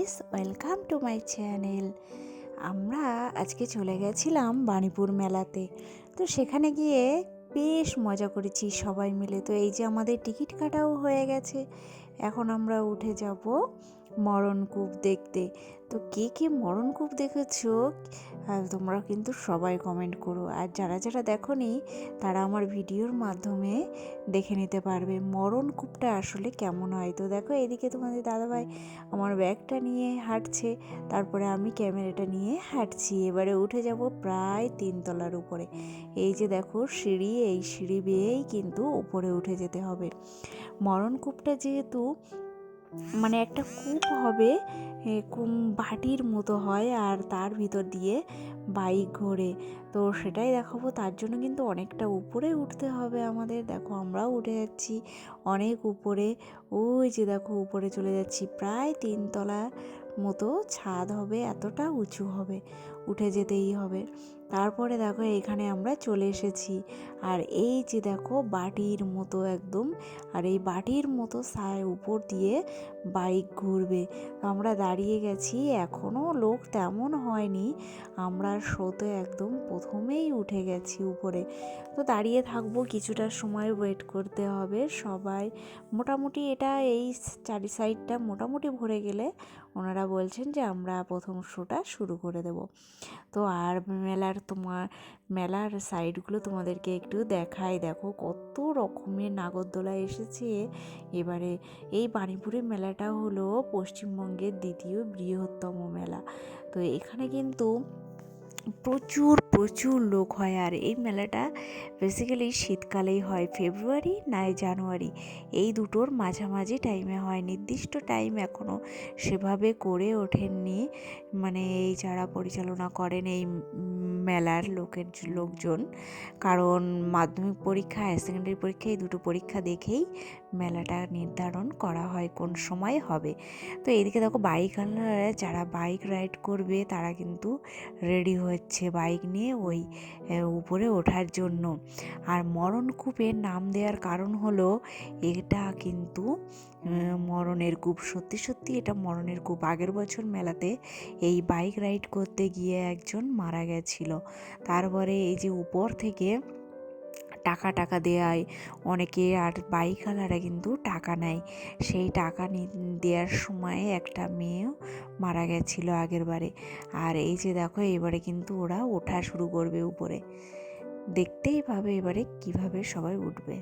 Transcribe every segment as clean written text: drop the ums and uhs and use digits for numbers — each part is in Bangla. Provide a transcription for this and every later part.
Guys, welcome to my channel. আমরা আজকে চলে গেছিলাম বাণীপুর মেলাতে। তো সেখানে গিয়ে বেশ মজা করেছি সবাই মিলে। তো এই যে আমাদের টিকিট কাটাও হয়ে গেছে, এখন আমরা উঠে যাব মরণকূপ দেখতে। তো কে কে মরণকূপ দেখেছো তোমরা কিন্তু সবাই কমেন্ট করো, আর যারা যারা দেখোনি তারা আমার ভিডিওর মাধ্যমে দেখে নিতে পারবে মরণকূপটা আসলে কেমন হয়। তো দেখো, এদিকে তোমাদের দাদাভাই আমার ব্যাগটা নিয়ে হাঁটছে, তারপরে আমি ক্যামেরাটা নিয়ে হাঁটছি। এবারে উঠে যাব প্রায় 3 তলার উপরে। এই যে দেখো সিঁড়ি, এই সিঁড়ি বেয়েই কিন্তু উপরে উঠে যেতে হবে। মরণকূপটা যেহেতু মানে একটা কূপ হবে, বাটির মতো হয়, আর তার ভিতর দিয়ে বাইক ঘোরে। তো সেটাই দেখাবো, তার জন্য কিন্তু অনেকটা উপরে উঠতে হবে আমাদের। দেখো আমরাও উঠে যাচ্ছি অনেক উপরে। ওই যে দেখো উপরে চলে যাচ্ছি, প্রায় 3 তলা মতো ছাদ হবে, এতটা উঁচু হবে, উঠে যেতেই হবে। তারপরে দেখো এখানে আমরা চলে এসেছি, আর এই যে দেখো বাটির মতো একদম, আর এই বাটির মতো উপর দিয়ে বাইক ঘুরবে। আমরা দাঁড়িয়ে গেছি, এখনও লোক তেমন হয়নি, আমরা শোতে একদম প্রথমেই উঠে গেছি উপরে। তো দাঁড়িয়ে থাকবো, কিছুটা সময় ওয়েট করতে হবে সবাই। মোটামুটি এটা এই চারি সাইডটা মোটামুটি ভরে গেলে ওনারা বলছেন যে আমরা প্রথম শোটা শুরু করে দেব। তো আর মেলার সাইডগুলো তোমাদেরকে একটু দেখাই। দেখো কত রকমের নাগরদোলা এসেছে এবারে। এই বাণীপুরের মেলাটা হলো পশ্চিমবঙ্গের দ্বিতীয় বৃহত্তম মেলা। তো এখানে কিন্তু প্রচুর প্রচুর লোক হয়, আর এই মেলাটা বেসিক্যালি শীতকালেই হয়, ফেব্রুয়ারি নাই জানুয়ারি এই দুটোর মাঝামাঝি টাইমে হয়। নির্দিষ্ট টাইম এখনও সেভাবে করে ওঠেননি, মানে এই যারা পরিচালনা করেন এই মেলার লোকজন। কারণ মাধ্যমিক পরীক্ষা, হায়ার সেকেন্ডারি পরীক্ষা, এই দুটো পরীক্ষা দেখেই মেলাটা নির্ধারণ করা হয় কোন সময় হবে। তো এইদিকে দেখো বাইকওয়ালারা যারা বাইক রাইড করবে তারা কিন্তু রেডি হচ্ছে বাইক নিয়ে ওই উপরে ওঠার জন্য। আর মরণকূপের নাম দেওয়ার কারণ হলো এটা কিন্তু মরণের কূপ, সত্যি সত্যি এটা মরণের কূপ। আগের বছর মেলাতে এই বাইক রাইড করতে গিয়ে একজন মারা গেছিল। তারপরে এই যে উপর থেকে টাকা দেয় অনেকে, আর বাইকওয়ালারা কিন্তু টাকা নেয়। সেই টাকা দেওয়ার সময় একটা মেয়েও মারা গেছিলো আগের বারে। আর এই যে দেখো এবারে কিন্তু ওরা ওঠা শুরু করবে উপরে, দেখতেই পাবে এবারে কিভাবে সবাই উঠবে।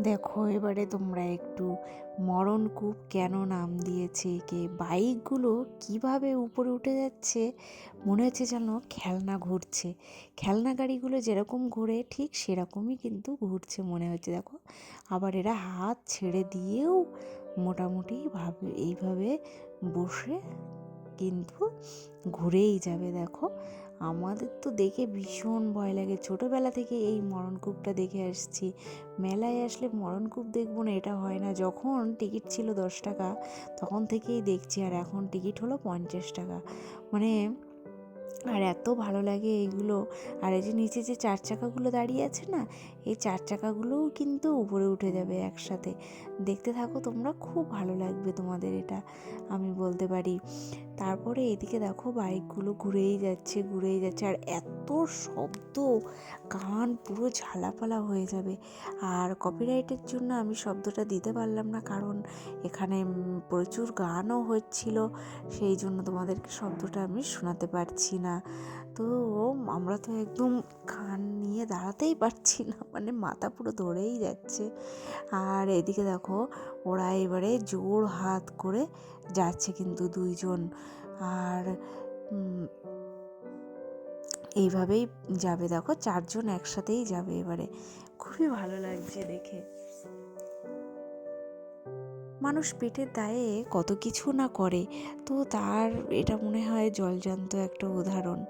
দেখো এবারে তোমরা একটু মরণকূপ কেন নাম দিয়েছে একে, বাইকগুলো কিভাবে উপরে উঠে যাচ্ছে, মনে হচ্ছে যেন খেলনা ঘুরছে। খেলনা গাড়িগুলো যেরকম ঘোরে ঠিক সেরকমই কিন্তু ঘুরছে মনে হচ্ছে। দেখো আবার এরা হাত ছেড়ে দিয়েও মোটামুটি এইভাবে বসে কিন্তু ঘুরেই যাবে। দেখো আমাদের তো দেখে ভীষণ ভয় লাগে, ছোটোবেলা থেকে এই মরণকূপটা দেখে আসছি। মেলায় আসলে মরণকূপ দেখবো না এটা হয় না। যখন টিকিট ছিল 10 টাকা তখন থেকেই দেখছি, আর এখন টিকিট হলো 50 টাকা। মানে আর এত ভালো লাগে এইগুলো। আর এই যে নিচে যে 4 চাকাগুলো দাঁড়িয়ে আছে না, এই 4 চাকাগুলোও কিন্তু উপরে উঠে যাবে একসাথে। দেখতে থাকো তোমরা, খুব ভালো লাগবে তোমাদের, এটা আমি বলতে পারি। তারপরে এদিকে দেখো বাইকগুলো ঘুরেই যাচ্ছে, আর এত শব্দ, কান পুরো ঝালাপালা হয়ে যাবে। আর কপিরাইটের জন্য আমি শব্দটা দিতে পারলাম না, কারণ এখানে প্রচুর গানও হচ্ছিল, সেই জন্য তোমাদেরকে শব্দটা আমি শোনাতে পারছি না। তো আমরা তো একদম কান নিয়ে দাঁড়াতেই পারছি না, মানে মাথা পুরো ধরেই যাচ্ছে। আর এদিকে দেখো ওরা এবারে জোর হাত করে যাচ্ছে কিন্তু দুইজন, আর এইভাবেই যাবে। দেখো 4 জন একসাথেই যাবে এবারে, খুবই ভালো লাগছে দেখে। মানুষ পেটের দায়ে কত কিছু না করে, তো তার এটা মনে হয় জলজান্ত একটা উদাহরণ।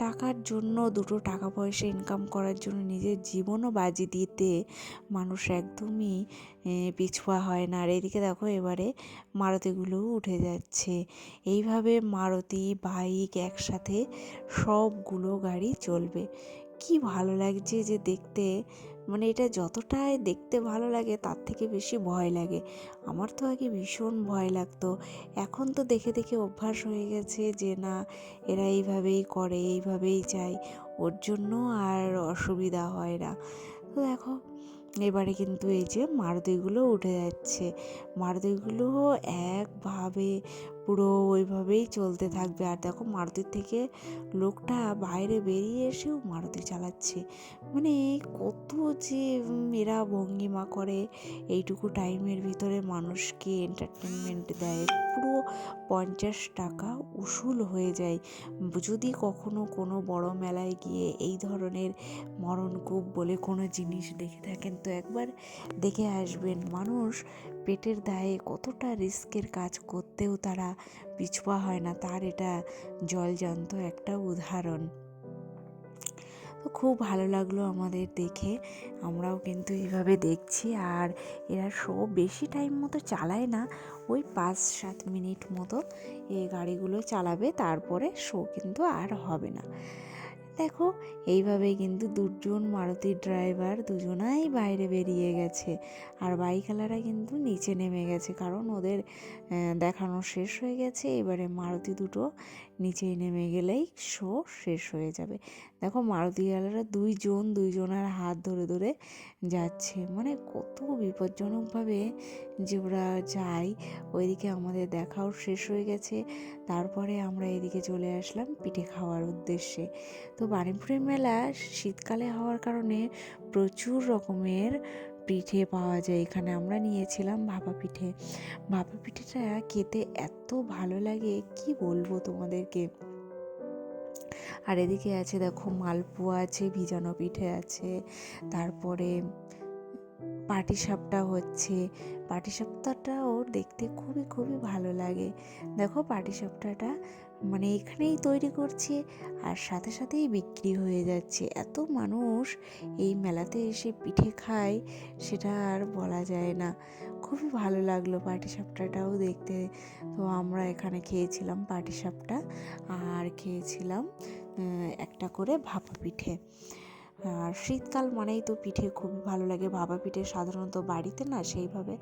টাকার জন্য, দুটো টাকা পয়সা ইনকাম করার জন্য নিজের জীবনও বাজি দিতে মানুষ একদমই পিছুয়া হয় না। আর এদিকে দেখো এবারে মারুতিগুলোও উঠে যাচ্ছে, এইভাবে মারুতি বাইক একসাথে সবগুলো গাড়ি চলবে। কি ভালো লাগছে যে দেখতে, মানে এটা যতটাই দেখতে ভালো লাগে তার থেকে বেশি ভয় লাগে। আমার তো আগে ভীষণ ভয় লাগতো, এখন তো দেখে দেখে অভ্যাস হয়ে গেছে যে না, এরা এইভাবেই করে, এইভাবেই যায়, ওর জন্য আর অসুবিধা হয় না। তো দেখো এবারে কিন্তু এই যে মারুতিগুলো উঠে যাচ্ছে, মারুতিগুলো একভাবে পুরো ওইভাবেই চলতে থাকবে। আর দেখো মারুতির থেকে লোকটা বাইরে বেরিয়ে এসেও মারুতি চালাচ্ছে, মানে কত যে এরা ভঙ্গিমা করে, এইটুকু টাইমের ভিতরে মানুষকে এন্টারটেনমেন্ট দেয়। পুরো 50 টাকা উসুল হয়ে যায়। যদি কখনো কোনো বড় মেলায় গিয়ে এই ধরনের মরণকূপ বলে কোনো জিনিস দেখে থাকেন তো একবার দেখে আসবেন। মানুষ পেটের দায়ে কতটা রিস্কের কাজ করতেও তারা পিছপা হয় না, তার এটা জলজান্ত একটা উদাহরণ। তো খুব ভালো লাগলো আমাদের দেখে, আমরাও কিন্তু এইভাবে দেখছি। আর এরা শো বেশি টাইম মতো চালায় না, ওই 5-7 মিনিট মতো এই গাড়িগুলো চালাবে, তারপরে শো কিন্তু আর হবে না। দেখো এইভাবেই কিন্তু দুজন মারুতির ড্রাইভার দুজনাই বাইরে বেরিয়ে গেছে, আর বাইকওয়ালারা কিন্তু নিচে নেমে গেছে, কারণ ওদের দেখানো শেষ হয়ে গেছে। এবারে মারুতি দুটো নিচে নেমে গেলেই শো শেষ হয়ে যাবে। দেখো মারুতিওয়ালারা দুইজনের হাত ধরে ধরে যাচ্ছে, মানে কত বিপজ্জনকভাবে যে ওরা যায়। ওইদিকে আমাদের দেখাও শেষ হয়ে গেছে, তারপরে আমরা এদিকে চলে আসলাম পিঠে খাওয়ার উদ্দেশ্যে। তো বাণীপুরের মেলা শীতকালে হওয়ার কারণে প্রচুর রকমের পিঠে পাওয়া যায় এখানে। আমরা নিয়েছিলাম ভাপা পিঠে। ভাপা পিঠেটা খেতে এত ভালো লাগে কি বলবো তোমাদেরকে। আর এদিকে আছে দেখো মালপোয়া আছে, ভিজানো পিঠে আছে, তারপরে পাটিসাপটা হচ্ছে। পাটিসাপটাটাও দেখতে খুবই খুবই ভালো লাগে। দেখো পাটিসাপটাটা মানে এখানেই তৈরি করছে আর সাথে সাথেই বিক্রি হয়ে যাচ্ছে। এত মানুষ এই মেলাতে এসে পিঠে খায়, সেটা আর বলা যায় না। খুবই ভালো লাগলো পাটিসাপটাটাও দেখতে। তো আমরা এখানে খেয়েছিলাম পাটিসাপটা, আর খেয়েছিলাম একটা করে ভাপা পিঠে। আর শীতকাল মানেই তো পিঠে খুবই ভালো লাগে। ভাপা পিঠে সাধারণত বাড়িতে না সেইভাবে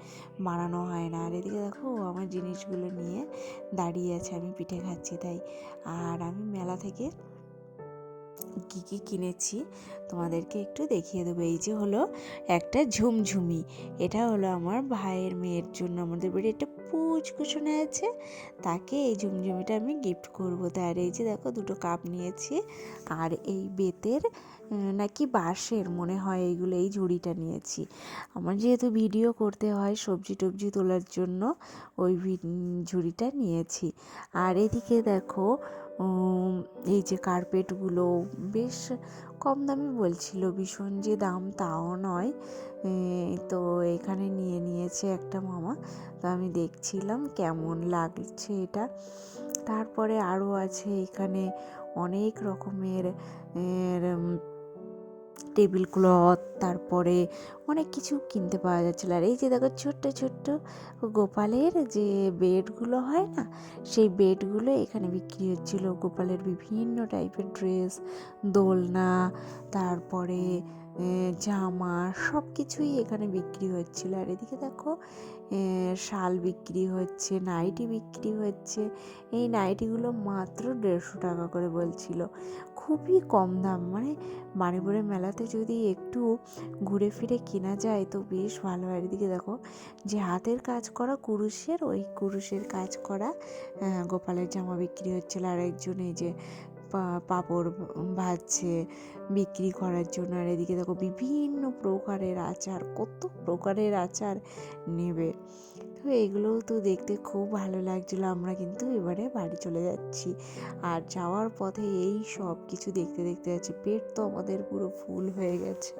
বানানো হয় না। আর এদিকে দেখো আমার জিনিসগুলো নিয়ে দাঁড়িয়ে আছে, আমি পিঠে খাচ্ছি তাই। আর আমি মেলা থেকে কী কী কিনেছি তোমাদেরকে একটু দেখিয়ে দেবো। এই যে হলো একটা ঝুমঝুমি, এটা হলো আমার ভাইয়ের মেয়ের জন্য। আমাদের বাড়ি একটা পুচকুসোনা আছে, তাকে এই ঝুমঝুমিটা আমি গিফট করবো। তার এই যে দেখো দুটো কাপ নিয়েছি, আর এই বেতের নাকি বাঁশের মনে হয় এইগুলো, এই ঝুড়িটা নিয়েছি। আমার যেহেতু ভিডিও করতে হয় সবজি টবজি তোলার জন্য, ওই ঝুড়িটা নিয়েছি। আর এদিকে দেখো এই যে কার্পেটগুলো বেশ কম দামে বলছিল, ভীষণ যে দাম তাও নয়। তো এখানে নিয়েছে একটা মামা, তো আমি দেখছিলাম কেমন লাগছে এটা। তারপরে আরও আছে এখানে অনেক রকমের টেবিল ক্লথ, তারপরে অনেক কিছু কিনতে পাওয়া যাচ্ছিলো। আর এই যে দেখো ছোট্ট ছোট্ট গোপালের যে বেডগুলো হয় না, সেই বেডগুলো এখানে বিক্রি হচ্ছিলো। গোপালের বিভিন্ন টাইপের ড্রেস, দোলনা, তারপরে জামা, সব কিছুই এখানে বিক্রি হচ্ছিলো। আর এদিকে দেখো শাল বিক্রি হচ্ছে, নাইটি বিক্রি হচ্ছে। এই নাইটিগুলো মাত্র 150 টাকা করে বলছিল, খুবই কম দাম। মানে বাণীপুরের মেলাতে যদি একটু ঘুরে ফিরে কেনা যায় তো বেশ ভালো হয়। এদিকে দেখো যে হাতের কাজ করা কুরুশের, ওই কুরুশের কাজ করা গোপালের জামা বিক্রি হচ্ছিল। আর একজন এই যে পাঁপড় ভাজছে বিক্রি করার জন্য। আর এদিকে দেখো বিভিন্ন প্রকারের আচার, কত প্রকারের আচার নেবে। তো এগুলোও তো দেখতে খুব ভালো লাগছিলো। আমরা কিন্তু এবারে বাড়ি চলে যাচ্ছি, আর যাওয়ার পথে এই সব কিছু দেখতে দেখতে যাচ্ছি। পেট তো আমাদের পুরো ফুল হয়ে গেছে।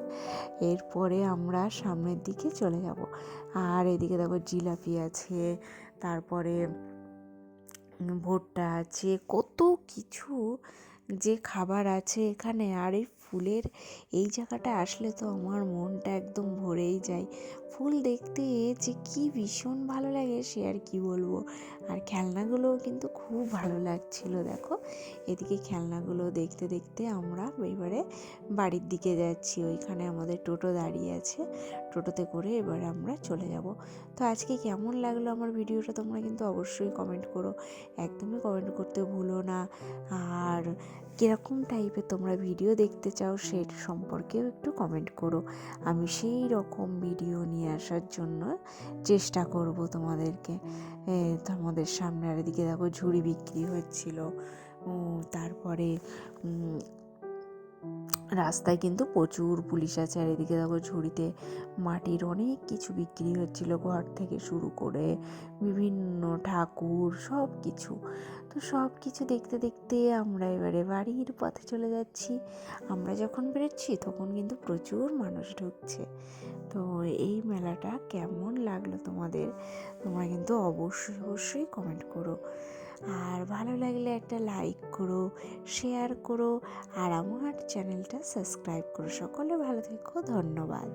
এরপরে আমরা সামনের দিকে চলে যাব। আর এদিকে দেখো জিলাপি আছে, তারপরে ভুট্টা আছে, কত কিছু যে খাবার আছে এখানে। আর এই ফুলের এই জায়গাটা আসলে তো আমার মনটা একদম ভরেই যায়। ফুল দেখতে যে কি ভীষণ ভালো লাগে সে আর কি বলবো। আর খেলনাগুলোও কিন্তু খুব ভালো লাগছিল। দেখো এদিকে খেলনাগুলো দেখতে দেখতে আমরা এবারে বাড়ির দিকে যাচ্ছি। ওইখানে আমাদের টোটো দাঁড়িয়ে আছে, টোটোতে করে এবারে আমরা চলে যাব। তো আজকে কেমন লাগলো আমার ভিডিওটা তোমরা কিন্তু অবশ্যই কমেন্ট করো, একদমই কমেন্ট করতে ভুলো না। আর কীরকম টাইপের তোমরা ভিডিও দেখতে চাও সেটা সম্পর্কেও একটু কমেন্ট করো। আমি সেই রকম ভিডিও নিয়ে আসার জন্য চেষ্টা করব তোমাদেরকে। তোমাদের সামনে আর এদিকে দেখো ঝুড়ি বিক্রি হচ্ছিল। তারপরে রাস্তায় কিন্তু প্রচুর পুলিশ আছে। আর এদিকে দেখো ঝুড়িতে মাটির অনেক কিছু বিক্রি হচ্ছিল, ঘর থেকে শুরু করে বিভিন্ন ঠাকুর সব কিছু। তো সব কিছু দেখতে দেখতে আমরা এবারে বাড়ির পথে চলে যাচ্ছি। আমরা যখন বেরোচ্ছি তখন কিন্তু প্রচুর মানুষ ঢুকছে। তো এই মেলাটা কেমন লাগলো তোমাদের তোমরা কিন্তু অবশ্যই অবশ্যই কমেন্ট করো। আর ভালো লাগলে একটা লাইক করো, শেয়ার করো, আর আমার চ্যানেলটা সাবস্ক্রাইব করো। সকলে ভালো থেকো, ধন্যবাদ।